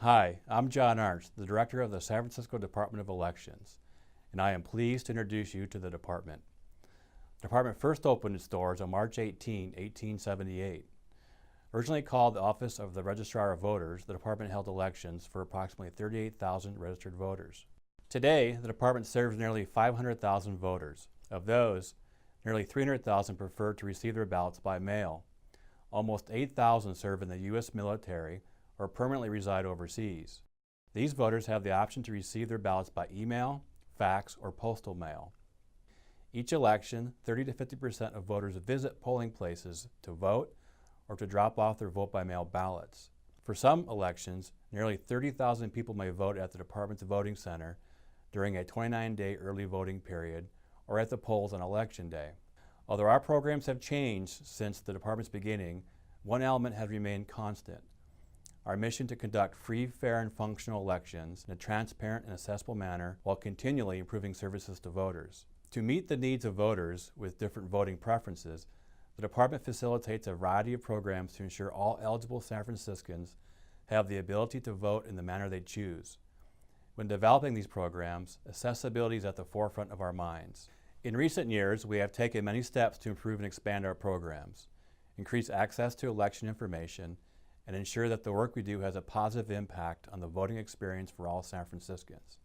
Hi, I'm John Arntz, the Director of the San Francisco Department of Elections, and I am pleased to introduce you to the department. The department first opened its doors on March 18, 1878. Originally called the Office of the Registrar of Voters, the department held elections for approximately 38,000 registered voters. Today, the department serves nearly 500,000 voters. Of those, nearly 300,000 prefer to receive their ballots by mail. Almost 8,000 serve in the U.S. military or permanently reside overseas. These voters have the option to receive their ballots by email, fax, or postal mail. Each election, 30 to 50% of voters visit polling places to vote or to drop off their vote-by-mail ballots. For some elections, nearly 30,000 people may vote at the department's voting center during a 29-day early voting period or at the polls on election day. Although our programs have changed since the department's beginning, one element has remained constant: our mission to conduct free, fair, and functional elections in a transparent and accessible manner while continually improving services to voters. To meet the needs of voters with different voting preferences, the department facilitates a variety of programs to ensure all eligible San Franciscans have the ability to vote in the manner they choose. When developing these programs, accessibility is at the forefront of our minds. In recent years, we have taken many steps to improve and expand our programs, increase access to election information, and ensure that the work we do has a positive impact on the voting experience for all San Franciscans.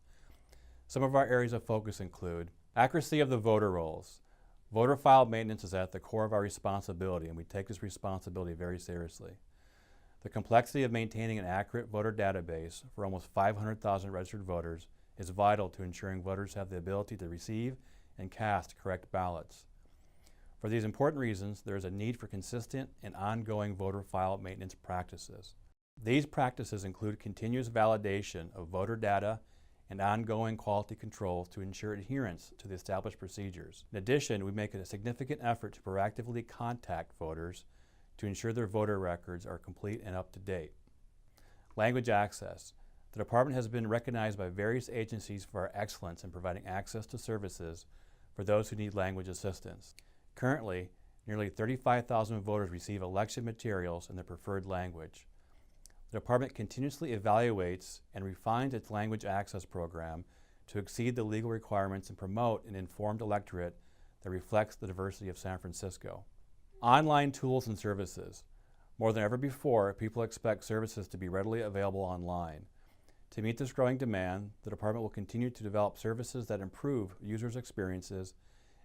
Some of our areas of focus include accuracy of the voter rolls. Voter file maintenance is at the core of our responsibility, and we take this responsibility very seriously. The complexity of maintaining an accurate voter database for almost 500,000 registered voters is vital to ensuring voters have the ability to receive and cast correct ballots. For these important reasons, there is a need for consistent and ongoing voter file maintenance practices. These practices include continuous validation of voter data and ongoing quality controls to ensure adherence to the established procedures. In addition, we make a significant effort to proactively contact voters to ensure their voter records are complete and up to date. Language access. The department has been recognized by various agencies for our excellence in providing access to services for those who need language assistance. Currently, nearly 35,000 voters receive election materials in their preferred language. The department continuously evaluates and refines its language access program to exceed the legal requirements and promote an informed electorate that reflects the diversity of San Francisco. Online tools and services. More than ever before, people expect services to be readily available online. To meet this growing demand, the department will continue to develop services that improve users' experiences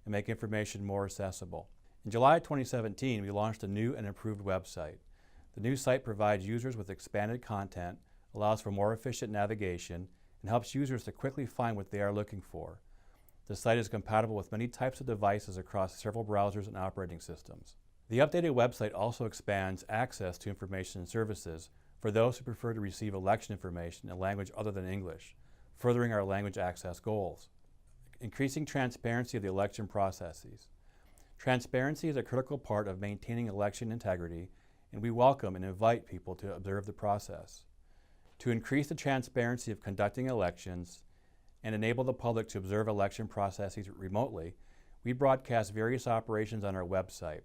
and make information more accessible. In July 2017, we launched a new and improved website. The new site provides users with expanded content, allows for more efficient navigation, and helps users to quickly find what they are looking for. The site is compatible with many types of devices across several browsers and operating systems. The updated website also expands access to information and services for those who prefer to receive election information in language other than English, furthering our language access goals. Increasing transparency of the election processes. Transparency is a critical part of maintaining election integrity, and we welcome and invite people to observe the process. To increase the transparency of conducting elections and enable the public to observe election processes remotely, we broadcast various operations on our website,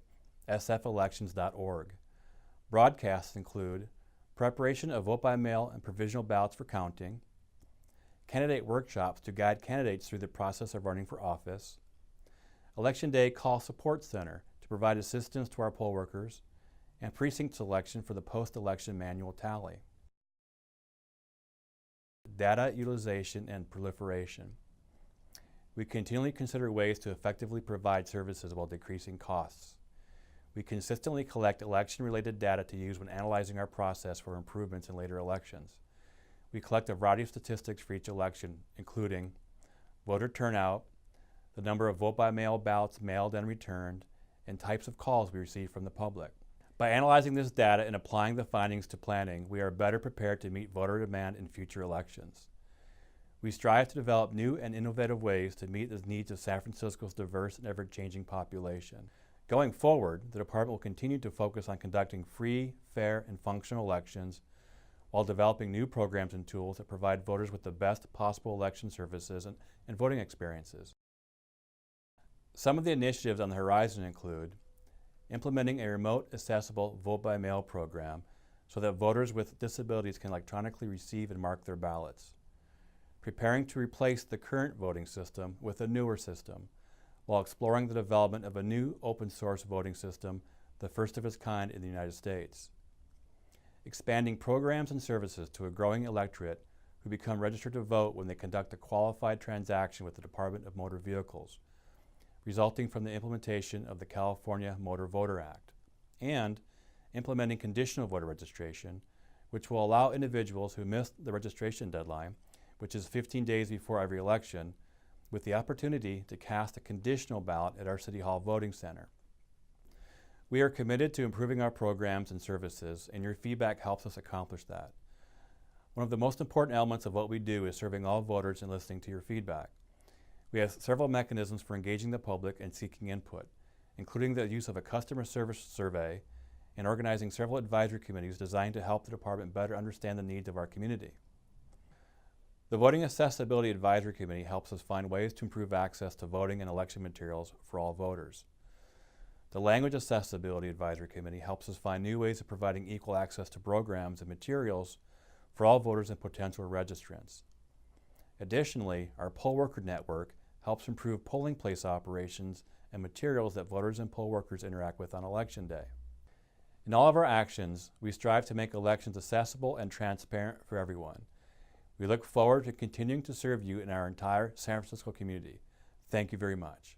SFElections.org. Broadcasts include preparation of vote-by-mail and provisional ballots for counting, candidate workshops to guide candidates through the process of running for office, Election Day Call Support Center to provide assistance to our poll workers, and precinct selection for the post-election manual tally. Data utilization and proliferation. We continually consider ways to effectively provide services while decreasing costs. We consistently collect election-related data to use when analyzing our process for improvements in later elections. We collect a variety of statistics for each election, including voter turnout, the number of vote-by-mail ballots mailed and returned, and types of calls we receive from the public. By analyzing this data and applying the findings to planning, we are better prepared to meet voter demand in future elections. We strive to develop new and innovative ways to meet the needs of San Francisco's diverse and ever-changing population. Going forward, the department will continue to focus on conducting free, fair, and functional elections while developing new programs and tools that provide voters with the best possible election services and voting experiences. Some of the initiatives on the horizon include implementing a remote accessible vote-by-mail program so that voters with disabilities can electronically receive and mark their ballots. Preparing to replace the current voting system with a newer system, while exploring the development of a new open-source voting system, the first of its kind in the United States. Expanding programs and services to a growing electorate who become registered to vote when they conduct a qualified transaction with the Department of Motor Vehicles, resulting from the implementation of the California Motor Voter Act, and implementing conditional voter registration, which will allow individuals who missed the registration deadline, which is 15 days before every election, with the opportunity to cast a conditional ballot at our City Hall voting center. We are committed to improving our programs and services, and your feedback helps us accomplish that. One of the most important elements of what we do is serving all voters and listening to your feedback. We have several mechanisms for engaging the public and seeking input, including the use of a customer service survey and organizing several advisory committees designed to help the department better understand the needs of our community. The Voting Accessibility Advisory Committee helps us find ways to improve access to voting and election materials for all voters. The Language Accessibility Advisory Committee helps us find new ways of providing equal access to programs and materials for all voters and potential registrants. Additionally, our poll worker network helps improve polling place operations and materials that voters and poll workers interact with on Election Day. In all of our actions, we strive to make elections accessible and transparent for everyone. We look forward to continuing to serve you and our entire San Francisco community. Thank you very much.